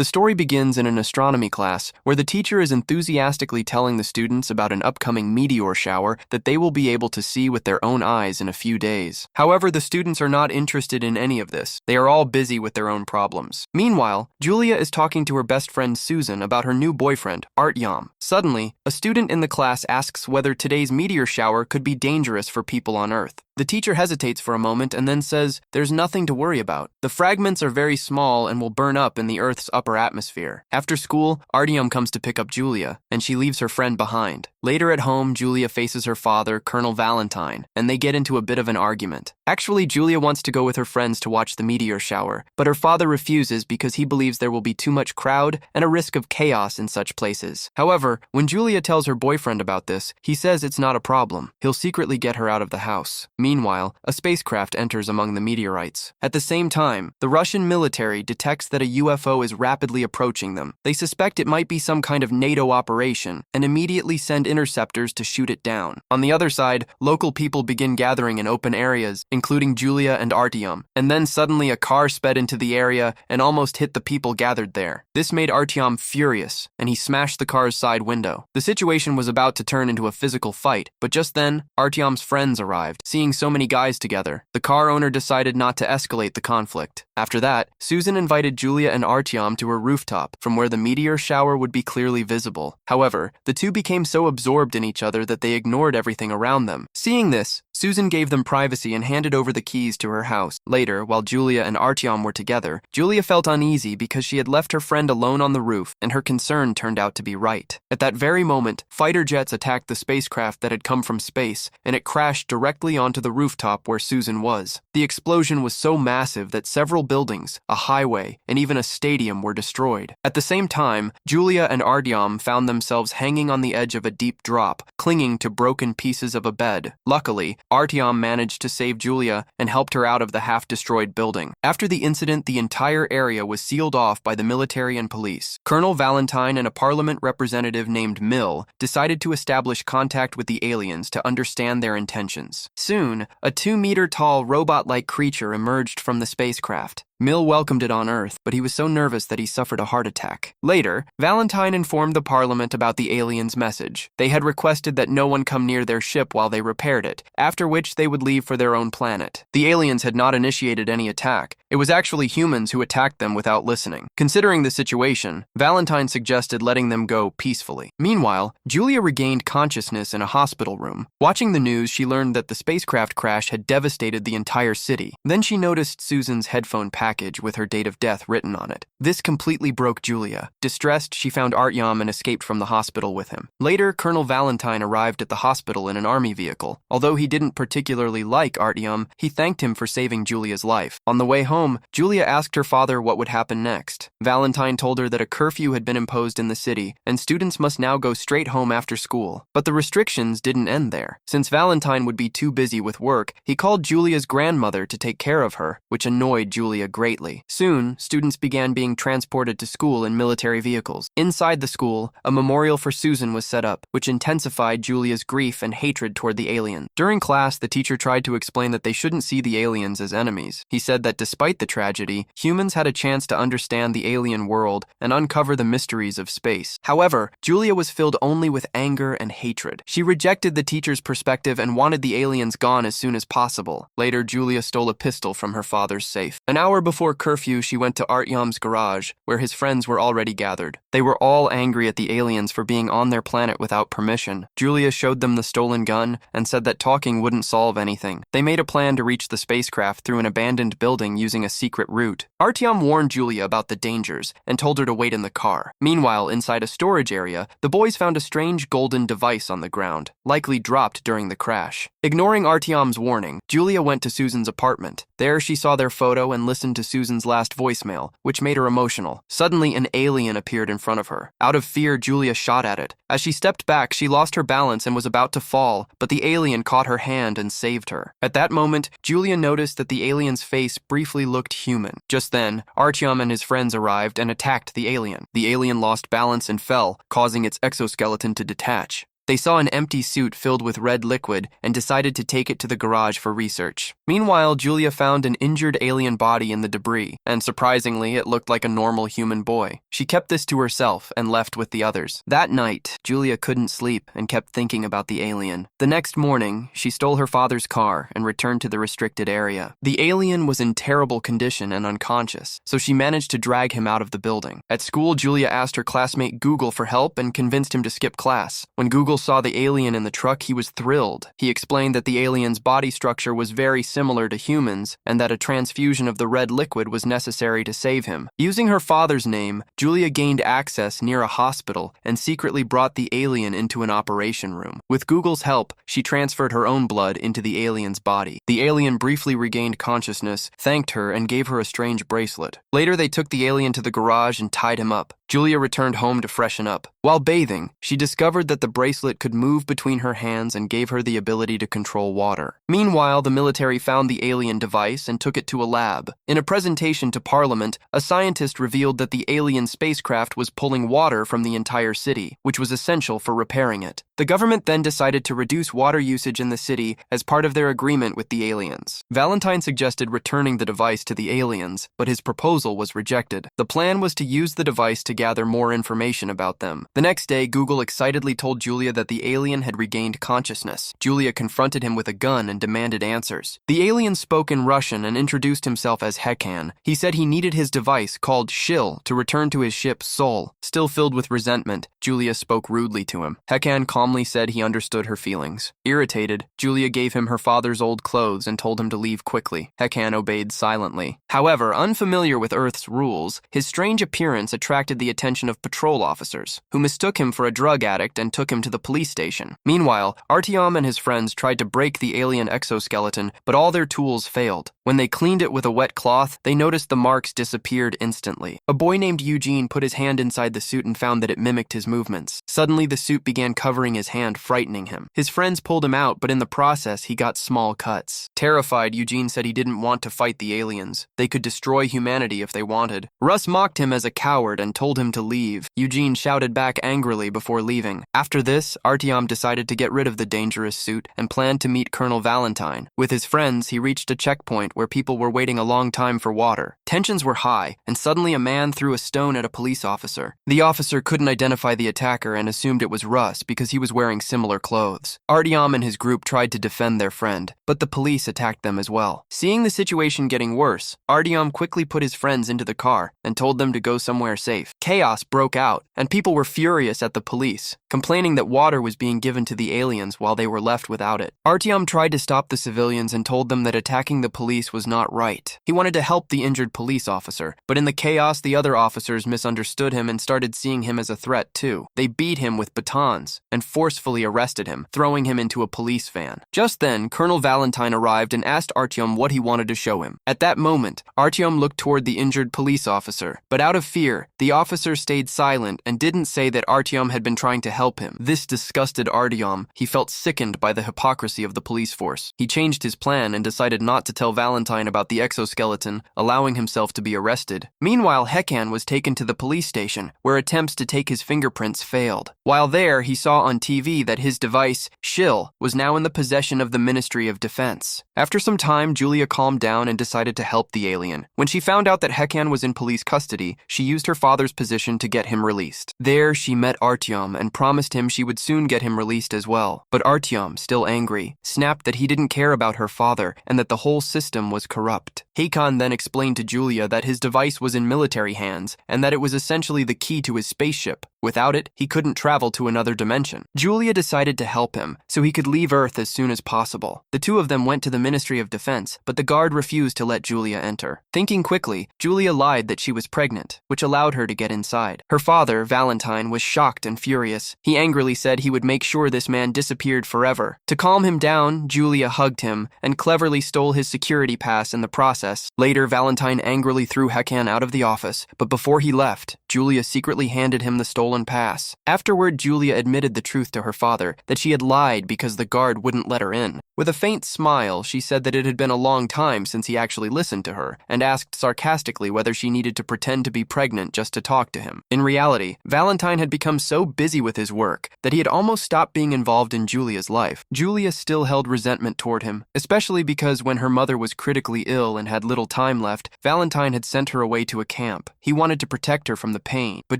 The story begins in an astronomy class where the teacher is enthusiastically telling the students about an upcoming meteor shower that they will be able to see with their own eyes in a few days. However, the students are not interested in any of this. They are all busy with their own problems. Meanwhile, Julia is talking to her best friend Susan about her new boyfriend, Artyom. Suddenly, a student in the class asks whether today's meteor shower could be dangerous for people on Earth. The teacher hesitates for a moment and then says, "There's nothing to worry about. The fragments are very small and will burn up in the Earth's upper atmosphere." After school, Artyom comes to pick up Julia, and she leaves her friend behind. Later at home, Julia faces her father, Colonel Valentine, and they get into a bit of an argument. Actually, Julia wants to go with her friends to watch the meteor shower, but her father refuses because he believes there will be too much crowd and a risk of chaos in such places. However, when Julia tells her boyfriend about this, he says it's not a problem. He'll secretly get her out of the house. Meanwhile, a spacecraft enters among the meteorites. At the same time, the Russian military detects that a UFO is rapidly approaching them. They suspect it might be some kind of NATO operation and immediately send interceptors to shoot it down. On the other side, local people begin gathering in open areas, including Julia and Artyom, and then suddenly a car sped into the area and almost hit the people gathered there. This made Artyom furious, and he smashed the car's side window. The situation was about to turn into a physical fight, but just then, Artyom's friends arrived. Seeing so many guys together, the car owner decided not to escalate the conflict. After that, Susan invited Julia and Artyom to her rooftop, from where the meteor shower would be clearly visible. However, the two became so absorbed in each other that they ignored everything around them. Seeing this, Susan gave them privacy and handed over the keys to her house. Later, while Julia and Artyom were together, Julia felt uneasy because she had left her friend alone on the roof, and her concern turned out to be right. At that very moment, fighter jets attacked the spacecraft that had come from space, and it crashed directly onto the rooftop where Susan was. The explosion was so massive that several buildings, a highway, and even a stadium were destroyed. At the same time, Julia and Artyom found themselves hanging on the edge of a deep drop, clinging to broken pieces of a bed. Luckily, Artyom managed to save Julia and helped her out of the half-destroyed building. After the incident, the entire area was sealed off by the military and police. Colonel Valentine and a parliament representative named Mill decided to establish contact with the aliens to understand their intentions. Soon, a 2-meter-tall robot-like creature emerged from the spacecraft. Mill welcomed it on Earth, but he was so nervous that he suffered a heart attack. Later, Valentine informed the Parliament about the aliens' message. They had requested that no one come near their ship while they repaired it, after which they would leave for their own planet. The aliens had not initiated any attack. It was actually humans who attacked them without listening. Considering the situation, Valentine suggested letting them go peacefully. Meanwhile, Julia regained consciousness in a hospital room. Watching the news, she learned that the spacecraft crash had devastated the entire city. Then she noticed Susan's headphone package with her date of death written on it. This completely broke Julia. Distressed, she found Artyom and escaped from the hospital with him. Later, Colonel Valentine arrived at the hospital in an army vehicle. Although he didn't particularly like Artyom, he thanked him for saving Julia's life. On the way home, Julia asked her father what would happen next. Valentine told her that a curfew had been imposed in the city, and students must now go straight home after school. But the restrictions didn't end there. Since Valentine would be too busy with work, he called Julia's grandmother to take care of her, which annoyed Julia greatly. Soon, students began being transported to school in military vehicles. Inside the school, a memorial for Susan was set up, which intensified Julia's grief and hatred toward the aliens. During class, the teacher tried to explain that they shouldn't see the aliens as enemies. He said that despite the tragedy, humans had a chance to understand the alien world and uncover the mysteries of space. However, Julia was filled only with anger and hatred. She rejected the teacher's perspective and wanted the aliens gone as soon as possible. Later, Julia stole a pistol from her father's safe. An hour before curfew, she went to Artyom's garage, where his friends were already gathered. They were all angry at the aliens for being on their planet without permission. Julia showed them the stolen gun and said that talking wouldn't solve anything. They made a plan to reach the spacecraft through an abandoned building using a secret route. Artyom warned Julia about the dangers and told her to wait in the car. Meanwhile, inside a storage area, the boys found a strange golden device on the ground, likely dropped during the crash. Ignoring Artyom's warning, Julia went to Susan's apartment. There, she saw their photo and listened to Susan's last voicemail, which made her emotional. Suddenly, an alien appeared in front of her. Out of fear, Julia shot at it. As she stepped back, she lost her balance and was about to fall, but the alien caught her hand and saved her. At that moment, Julia noticed that the alien's face briefly looked human. Just then, Artyom and his friends arrived and attacked the alien. The alien lost balance and fell, causing its exoskeleton to detach. They saw an empty suit filled with red liquid and decided to take it to the garage for research. Meanwhile, Julia found an injured alien body in the debris, and surprisingly, it looked like a normal human boy. She kept this to herself and left with the others. That night, Julia couldn't sleep and kept thinking about the alien. The next morning, she stole her father's car and returned to the restricted area. The alien was in terrible condition and unconscious, so she managed to drag him out of the building. At school, Julia asked her classmate Google for help and convinced him to skip class. When Google saw the alien in the truck, he was thrilled. He explained that the alien's body structure was very similar to humans and that a transfusion of the red liquid was necessary to save him. Using her father's name, Julia gained access near a hospital and secretly brought the alien into an operation room. With Google's help, she transferred her own blood into the alien's body. The alien briefly regained consciousness, thanked her, and gave her a strange bracelet. Later, they took the alien to the garage and tied him up. Julia returned home to freshen up. While bathing, she discovered that the bracelet could move between her hands and gave her the ability to control water. Meanwhile, the military found the alien device and took it to a lab. In a presentation to Parliament, a scientist revealed that the alien spacecraft was pulling water from the entire city, which was essential for repairing it. The government then decided to reduce water usage in the city as part of their agreement with the aliens. Valentine suggested returning the device to the aliens, but his proposal was rejected. The plan was to use the device to gather more information about them. The next day, Google excitedly told Julia that the alien had regained consciousness. Julia confronted him with a gun and demanded answers. The alien spoke in Russian and introduced himself as Hekan. He said he needed his device, called Shill, to return to his ship Sol. Still filled with resentment, Julia spoke rudely to him. Hekan calmly said he understood her feelings. Irritated, Julia gave him her father's old clothes and told him to leave quickly. Hekan obeyed silently. However, unfamiliar with Earth's rules, his strange appearance attracted the attention of patrol officers, who mistook him for a drug addict and took him to the police station. Meanwhile, Artyom and his friends tried to break the alien exoskeleton, but all their tools failed. When they cleaned it with a wet cloth, they noticed the marks disappeared instantly. A boy named Eugene put his hand inside the suit and found that it mimicked his movements. Suddenly, the suit began covering his hand, frightening him. His friends pulled him out, but in the process, he got small cuts. Terrified, Eugene said he didn't want to fight the aliens. They could destroy humanity if they wanted. Russ mocked him as a coward and told him to leave. Eugene shouted back angrily before leaving. After this, Artyom decided to get rid of the dangerous suit and planned to meet Colonel Valentine. With his friends, he reached a checkpoint where people were waiting a long time for water. Tensions were high, and suddenly a man threw a stone at a police officer. The officer couldn't identify the attacker and assumed it was Russ because he was wearing similar clothes. Artyom and his group tried to defend their friend, but the police attacked them as well. Seeing the situation getting worse, Artyom quickly put his friends into the car and told them to go somewhere safe. Chaos broke out, and people were furious at the police, complaining that water was being given to the aliens while they were left without it. Artyom tried to stop the civilians and told them that attacking the police was not right. He wanted to help the injured police officer, but in the chaos, the other officers misunderstood him and started seeing him as a threat too. They beat him with batons and forcefully arrested him, throwing him into a police van. Just then, Colonel Valentine arrived and asked Artyom what he wanted to show him. At that moment, Artyom looked toward the injured police officer, but out of fear, the officer stayed silent and didn't say that Artyom had been trying to help him. This disgusted Artyom. He felt sickened by the hypocrisy of the police force. He changed his plan and decided not to tell Valentine about the exoskeleton, allowing himself to be arrested. Meanwhile, Hekan was taken to the police station, where attempts to take his fingerprints failed. While there, he saw on TV that his device, Shill, was now in the possession of the Ministry of Defense. After some time, Julia calmed down and decided to help the alien. When she found out that Hekan was in police custody, she used her father's position to get him released. There, she met Artyom and promised him she would soon get him released as well. But Artyom, still angry, snapped that he didn't care about her father and that the whole system was corrupt. Hekan then explained to Julia that his device was in military hands and that it was essentially the key to his spaceship. Without it, he couldn't travel to another dimension. Julia decided to help him, so he could leave Earth as soon as possible. The two of them went to the Ministry of Defense, but the guard refused to let Julia enter. Thinking quickly, Julia lied that she was pregnant, which allowed her to get inside. Her father, Valentine, was shocked and furious. He angrily said he would make sure this man disappeared forever. To calm him down, Julia hugged him and cleverly stole his security pass in the process. Later, Valentine angrily threw Hekan out of the office, but before he left, Julia secretly handed him the stolen pass. Afterward, Julia admitted the truth to her father, that she had lied because the guard wouldn't let her in. With a faint smile, she said that it had been a long time since he actually listened to her, and asked sarcastically whether she needed to pretend to be pregnant just to talk to him. In reality, Valentine had become so busy with his work that he had almost stopped being involved in Julia's life. Julia still held resentment toward him, especially because when her mother was critically ill and had little time left, Valentine had sent her away to a camp. He wanted to protect her from the pain, but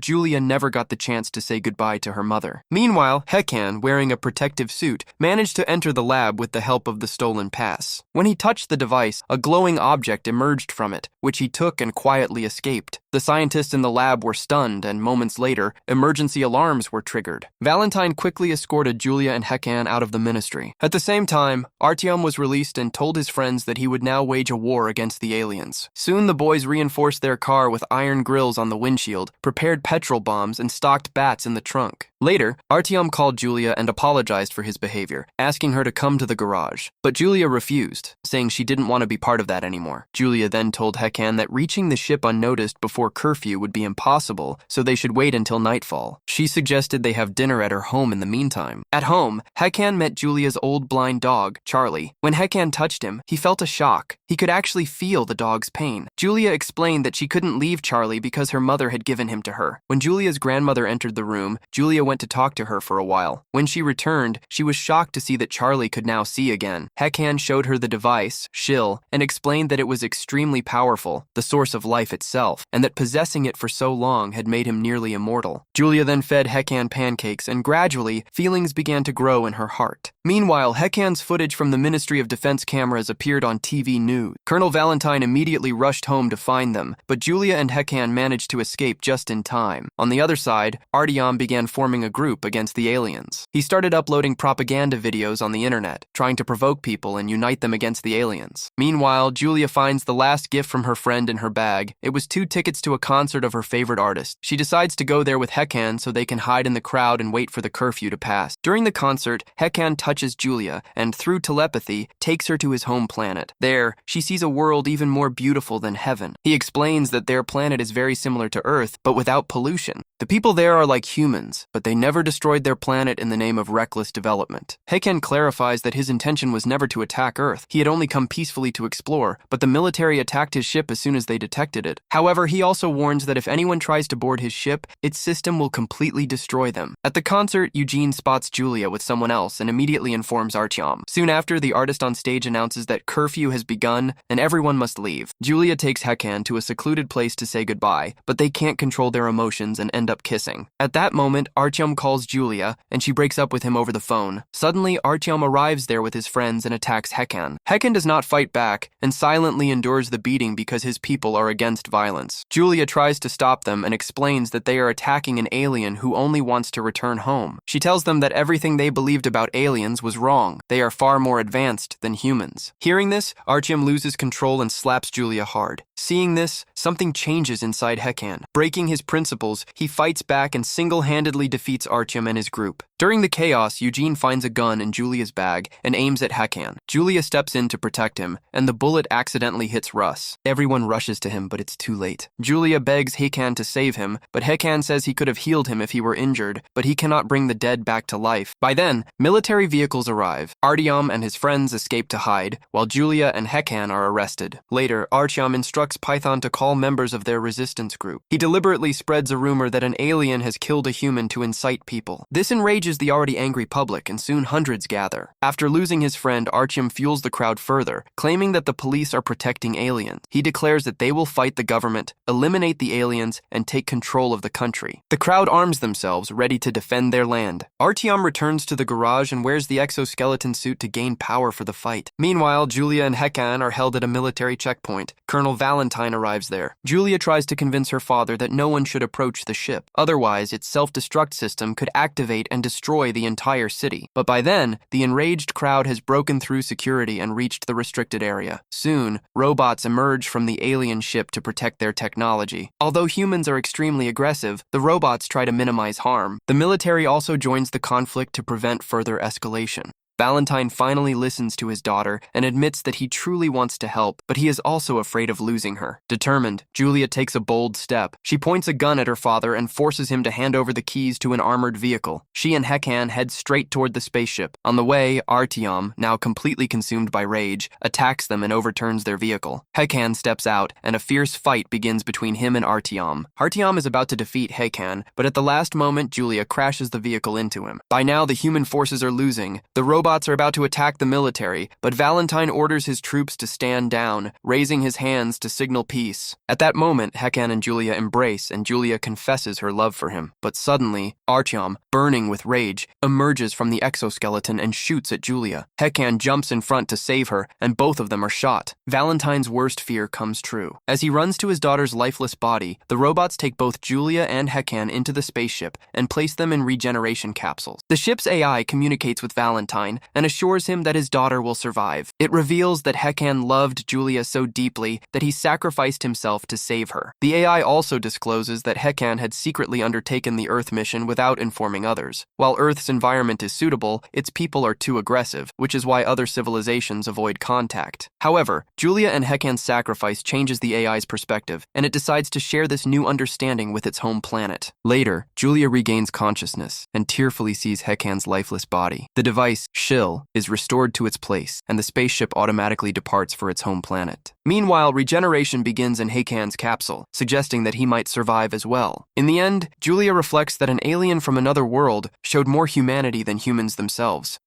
Julia never got the chance to say goodbye to her mother. Meanwhile, Hekan, wearing a protective suit, managed to enter the lab with the help of the stolen pass. When he touched the device, a glowing object emerged from it, which he took and quietly escaped. The scientists in the lab were stunned, and moments later, emergency alarms were triggered. Valentine quickly escorted Julia and Hekan out of the ministry. At the same time, Artyom was released and told his friends that he would now wage a war against the aliens. Soon the boys reinforced their car with iron grills on the windshield, prepared petrol bombs, and stocked bats in the trunk. Later, Artyom called Julia and apologized for his behavior, asking her to come to the garage. But Julia refused, saying she didn't want to be part of that anymore. Julia then told Hekan that reaching the ship unnoticed before curfew would be impossible, so they should wait until nightfall. She suggested they have dinner at her home in the meantime. At home, Hekan met Julia's old blind dog, Charlie. When Hekan touched him, he felt a shock. He could actually feel the dog's pain. Julia explained that she couldn't leave Charlie because her mother had given him to her. When Julia's grandmother entered the room, Julia went to talk to her for a while. When she returned, she was shocked to see that Charlie could now see again. Hekan showed her the device, Shill, and explained that it was extremely powerful, the source of life itself, and that possessing it for so long had made him nearly immortal. Julia then fed Hekan pancakes, and gradually, feelings began to grow in her heart. Meanwhile, Hekan's footage from the Ministry of Defense cameras appeared on TV news. Colonel Valentine immediately rushed home to find them, but Julia and Hekan managed to escape just in time. On the other side, Artyom began forming a group against the aliens. He started uploading propaganda videos on the internet, trying to provoke people and unite them against the aliens. Meanwhile, Julia finds the last gift from her friend in her bag. It was 2 tickets to a concert of her favorite artist. She decides to go there with Hekan so they can hide in the crowd and wait for the curfew to pass. During the concert, Hekan touches Julia and, through telepathy, takes her to his home planet. There, she sees a world even more beautiful than heaven. He explains that their planet is very similar to Earth, but without pollution. The people there are like humans, but they never destroyed their planet in the name of reckless development. Hekan clarifies that his intention was never to attack Earth. He had only come peacefully to explore, but the military attacked his ship as soon as they detected it. However, he also warns that if anyone tries to board his ship, its system will completely destroy them. At the concert, Eugene spots Julia with someone else and immediately informs Artyom. Soon after, the artist on stage announces that curfew has begun and everyone must leave. Julia takes Hekan to a secluded place to say goodbye, but they can't control their emotions and end up kissing. At that moment, Artyom calls Julia, and she breaks up with him over the phone. Suddenly, Artyom arrives there with his friends and attacks Hekan. Hekan does not fight back and silently endures the beating because his people are against violence. Julia tries to stop them and explains that they are attacking an alien who only wants to return home. She tells them that everything they believed about aliens was wrong. They are far more advanced than humans. Hearing this, Artyom loses control and slaps Julia hard. Seeing this, something changes inside Hekan. Breaking his principles, he fights back and single-handedly defeats Artyom and his group. During the chaos, Eugene finds a gun in Julia's bag and aims at Hekan. Julia steps in to protect him, and the bullet accidentally hits Russ. Everyone rushes to him, but it's too late. Julia begs Hekan to save him, but Hekan says he could have healed him if he were injured, but he cannot bring the dead back to life. By then, military vehicles arrive. Artyom and his friends escape to hide, while Julia and Hekan are arrested. Later, Artyom instructs Python to call members of their resistance group. He deliberately spreads a rumor that an alien has killed a human to incite people. This enrages the already angry public, and soon hundreds gather. After losing his friend, Artyom fuels the crowd further, claiming that the police are protecting aliens. He declares that they will fight the government, eliminate the aliens, and take control of the country. The crowd arms themselves, ready to defend their land. Artyom returns to the garage and wears the exoskeleton suit to gain power for the fight. Meanwhile, Julia and Hekan are held at a military checkpoint. Colonel Valentine arrives there. Julia tries to convince her father that no one should approach the ship. Otherwise, its self-destruct system could activate and destroy the entire city. But by then, the enraged crowd has broken through security and reached the restricted area. Soon, robots emerge from the alien ship to protect their technology. Although humans are extremely aggressive, the robots try to minimize harm. The military also joins the conflict to prevent further escalation. Valentine finally listens to his daughter and admits that he truly wants to help, but he is also afraid of losing her. Determined, Julia takes a bold step. She points a gun at her father and forces him to hand over the keys to an armored vehicle. She and Hekan head straight toward the spaceship. On the way, Artyom, now completely consumed by rage, attacks them and overturns their vehicle. Hekan steps out, and a fierce fight begins between him and Artyom. Artyom is about to defeat Hekan, but at the last moment, Julia crashes the vehicle into him. By now, the human forces are losing. The robots are about to attack the military, but Valentine orders his troops to stand down, raising his hands to signal peace. At that moment, Hekan and Julia embrace, and Julia confesses her love for him. But suddenly, Artyom, burning with rage, emerges from the exoskeleton and shoots at Julia. Hekan jumps in front to save her, and both of them are shot. Valentine's worst fear comes true. As he runs to his daughter's lifeless body, the robots take both Julia and Hekan into the spaceship and place them in regeneration capsules. The ship's AI communicates with Valentine and assures him that his daughter will survive. It reveals that Hekan loved Julia so deeply that he sacrificed himself to save her. The AI also discloses that Hekan had secretly undertaken the Earth mission without informing others. While Earth's environment is suitable, its people are too aggressive, which is why other civilizations avoid contact. However, Julia and Hekan's sacrifice changes the AI's perspective, and it decides to share this new understanding with its home planet. Later, Julia regains consciousness and tearfully sees Hekan's lifeless body. The device, Shill, is restored to its place, and the spaceship automatically departs for its home planet. Meanwhile, regeneration begins in Hekan's capsule, suggesting that he might survive as well. In the end, Julia reflects that an alien from another world showed more humanity than humans themselves.